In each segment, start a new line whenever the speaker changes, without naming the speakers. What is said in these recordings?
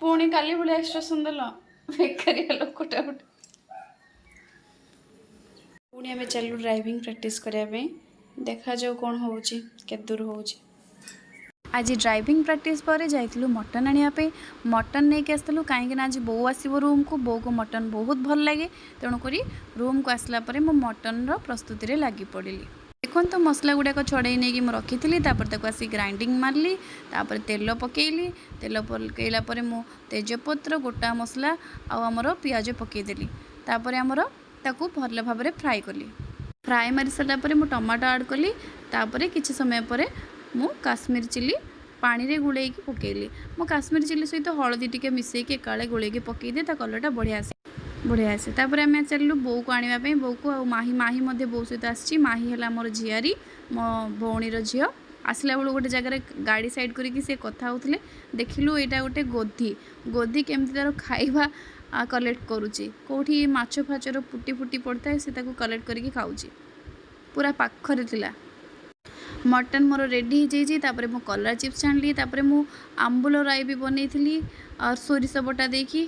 पुणी काली भाई एक्सप्रेशन देल बेकारिया लोकटा गोटे पुणी आम चलू ड्राइविंग प्रैक्टिस करने देखा जाऊ कौन हो दूर हो आज ड्राइविंग प्रैक्टिस पर जाइलु मटन आने मटन नहीं कि आसलु कहीं आज बो आसो रूम को बो को मटन बहुत भल लगे तेणुक रूम को आसला मो मटन प्रस्तुति लगी पड़ी देखो तो मसला गुड़ाक छड़े नहीं मुझे रखी तापर आसी ग्राइंडिंग मारली तापर तेल पकेली तेल पकईला मो तेजपत्र गोटा मसला आमर पियाज पकईदेली तापर आमर ताकू भल भाव में फ्राए कली फ्राए मारी सारापर मु टमाटो आड कली तापर किसी समय पर मु काश्मीर चिली पानी रे गुड़े पकेली मो काश्मीर चिली सहित हलदी टिके मिसेक एकाले गोले पकईदे कलरटा बढ़िया आसे तापर आम चलू बो को आने बो को माही माही बो सहित आसी माही है मोर झियारी मो भौणीर झील आसला बेलू गोटे जगार गाड़ी साइड करके सी कथा होते देखिलु यहाँ गोटे गोधी गोधी केमती तार खाइबा कलेक्ट करुच्ची कौटी माछ फाचर फुटी फुटी पड़ता है सी कलेक्ट करके खाऊँगी पूरा पाखरे थिला मटन मोर रेडी हो जाइए मो कलरा चिप्स छाणली मु आंबुल राई भी बनई और सोरिष बटा देकी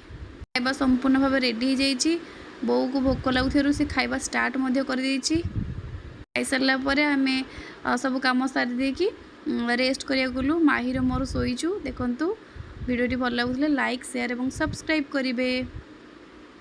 खाइबा संपूर्ण भाव रेडी हो जाइए बो को भोक लगुर से खाइबा स्टार्ट कर खाई सारा आम सब कम सारी देकी रेस्ट करिया गलु माहिर मोर शोचु देखंतु वीडियोटी भल लगुले लाइक शेयर और सब्सक्राइब करेंगे।